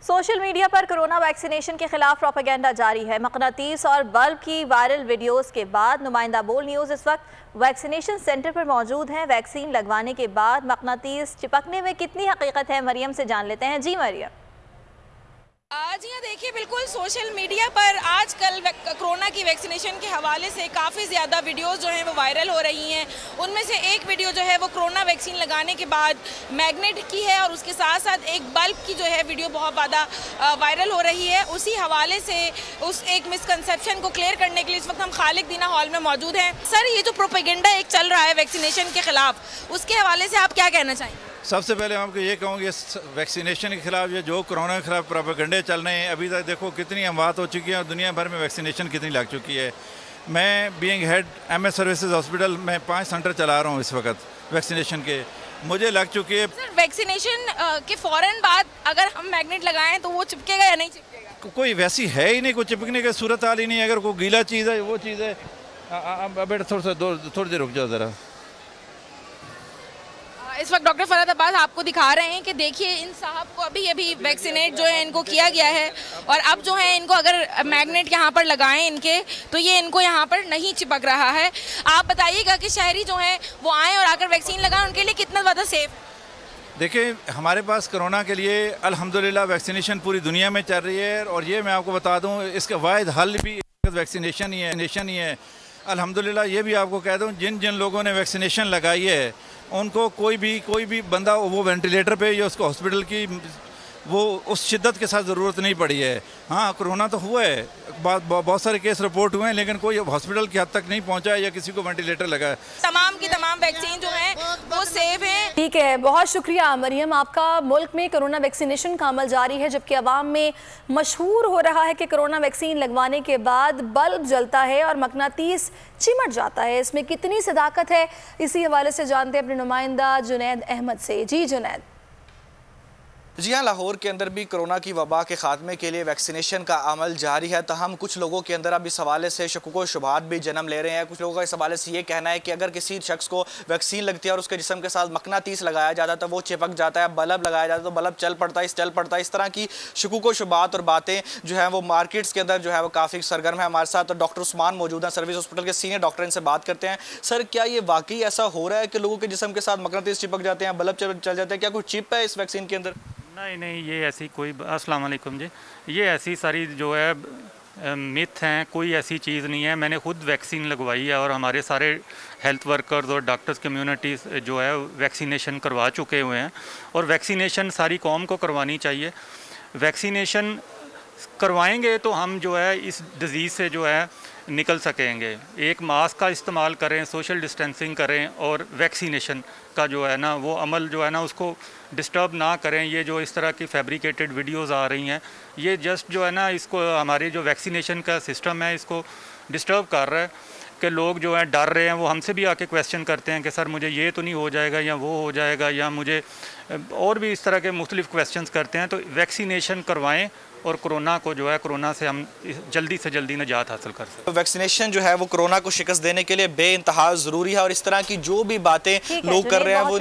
Social media पर corona vaccination के खिलाफ प्रोपेगेंडा जारी है। मकनातीस और बल्ब की वायरल वीडियोस के बाद नुमाइंदा बोल न्यूज़ इस वक्त वैक्सीनेशन सेंटर पर मौजूद हैं। वैक्सीन लगवाने के बाद मकनातीस चिपकने में कितनी हकीकत है, मरियम से जान लेते हैं। जी मरियम। आज यहाँ देखिए, बिल्कुल सोशल मीडिया पर आजकल कोरोना की वैक्सीनेशन के हवाले से काफ़ी ज़्यादा वीडियोस जो हैं वो वायरल हो रही हैं। उनमें से एक वीडियो जो है वो कोरोना वैक्सीन लगाने के बाद मैग्नेट की है और उसके साथ साथ एक बल्ब की जो है वीडियो बहुत ज़्यादा वायरल हो रही है। उसी हवाले से उस एक मिसकंसेप्शन को क्लियर करने के लिए इस वक्त हम खालिक दीना हॉल में मौजूद हैं। सर, ये जो प्रोपेगेंडा एक चल रहा है वैक्सीनेशन के ख़िलाफ़, उसके हवाले से आप क्या कहना चाहेंगे? सबसे पहले मैं आपको ये कहूँगी, वैक्सीनेशन के खिलाफ ये जो कोरोना के खिलाफ प्रोपेगेंडे चल रहे हैं, अभी तक देखो कितनी अमवात हो चुकी है और दुनिया भर में वैक्सीनेशन कितनी लग चुकी है। मैं being head MS services hospital में 5 सेंटर चला रहा हूँ इस वक्त वैक्सीनेशन के, मुझे लग चुकी है। सर, वैक्सीनेशन के फ़ौरन बाद अगर हम मैग्नेट लगाएं तो वो चिपकेगा या नहीं चिपकेगा? कोई वैसी है ही नहीं, कोई चिपकने की सूरत हाल ही नहीं। अगर कोई गीला चीज़ है वो चीज़ है। बेटा थोड़ी देर रुक जाओ ज़रा। इस वक्त डॉक्टर फरहत अब्बास आपको दिखा रहे हैं कि देखिए, इन साहब को अभी वैक्सीनेट जो है इनको किया गया है और अब जो है इनको अगर मैग्नेट यहाँ पर लगाएं इनके, तो ये इनको यहाँ पर नहीं चिपक रहा है। आप बताइएगा कि शहरी जो हैं वो आएँ और आकर वैक्सीन लगाएं, उनके लिए कितना ज़्यादा सेफ? देखिए, हमारे पास कोरोना के लिए अल्हम्दुलिल्लाह वैक्सीनेशन पूरी दुनिया में चल रही है और ये मैं आपको बता दूँ, इसका वाहिद हल भी वैक्सीनेशन ही है। अल्हम्दुलिल्लाह ये भी आपको कह दूँ, जिन जिन लोगों ने वैक्सीनेशन लगाई है उनको कोई भी बंदा वो वेंटिलेटर पे या उसको हॉस्पिटल की वो उस शिद्दत के साथ ज़रूरत नहीं पड़ी है। हाँ, कोरोना तो हुआ है, बहुत सारे केस रिपोर्ट हुए हैं, लेकिन कोई हॉस्पिटल की हद तक नहीं पहुंचा है या किसी को वेंटिलेटर लगा है। तमाम की तमाम वैक्सीन जो है वो सेफ है। ठीक है, बहुत शुक्रिया मरियम। आपका मुल्क में कोरोना वैक्सीनेशन का अमल जारी है, जबकि अवाम में मशहूर हो रहा है कि कोरोना वैक्सीन लगवाने के बाद बल्ब जलता है और मकनातीस चिमट जाता है। इसमें कितनी सदाकत है, इसी हवाले से जानते हैं अपने नुमाइंदा जुनैद अहमद से। जी जुनैद। जी हाँ, लाहौर के अंदर भी कोरोना की वबा के ख़ात्मे के लिए वैक्सीनेशन का अमल जारी है। तहम कुछ लोगों के अंदर अब इस हवाले से शकुक व शुबहात भी जन्म ले रहे हैं। कुछ लोगों का इस हवाले से ये कहना है कि अगर किसी शख्स को वैक्सीन लगती है और उसके जिस्म के साथ मकनातीस लगाया जाता है तो वो चिपक जाता है, बल्ब लगाया जाता है तो बल्ब चल पड़ता है। इस तरह की शकुक व शुबहात और बातें जो है वो मार्केट्स के अंदर जो है वो काफ़ी सरगर्म है। हमारे साथ डॉक्टर उस्मान मौजूद हैं, सर्विस हॉस्पिटल के सीनियर डॉक्टर, इनसे बात करते हैं। सर, क्या ये वाकई ऐसा हो रहा है कि लोगों के जिस्म के साथ मकनातीस चिपक जाते हैं, बल्ब चल जाते हैं? क्या कोई चिप है इस वैक्सीन के अंदर? नहीं, ये ऐसी कोई, अस्सलाम वालेकुम जी, ये ऐसी सारी जो है मिथ हैं, कोई ऐसी चीज़ नहीं है। मैंने खुद वैक्सीन लगवाई है और हमारे सारे हेल्थ वर्कर्स और डॉक्टर्स कम्युनिटी जो है वैक्सीनेशन करवा चुके हुए हैं और वैक्सीनेशन सारी कौम को करवानी चाहिए। वैक्सीनेशन करवाएंगे तो हम जो है इस डिज़ीज़ से जो है निकल सकेंगे। एक मास्क का इस्तेमाल करें, सोशल डिस्टेंसिंग करें और वैक्सीनेशन का जो है ना वो अमल जो है ना उसको डिस्टर्ब ना करें। ये जो इस तरह की फैब्रिकेटेड वीडियोस आ रही हैं, ये जस्ट जो है ना इसको हमारे जो वैक्सीनेशन का सिस्टम है इसको डिस्टर्ब कर रहा है कि लोग जो है डर रहे हैं। वो हमसे भी आके क्वेश्चन करते हैं कि सर मुझे ये तो नहीं हो जाएगा या वो हो जाएगा, या मुझे और भी इस तरह के मुख्तलिफ क्वेश्चंस करते हैं। तो वैक्सीनेशन करवाएं और कोरोना को जो है, कोरोना से हम जल्दी से जल्दी निजात हासिल कर सकते हैं। वैक्सीनेशन जो है वो कोरोना को शिकस्त देने के लिए बेइंतहा ज़रूरी है और इस तरह की जो भी बातें लोग कर रहे हैं वो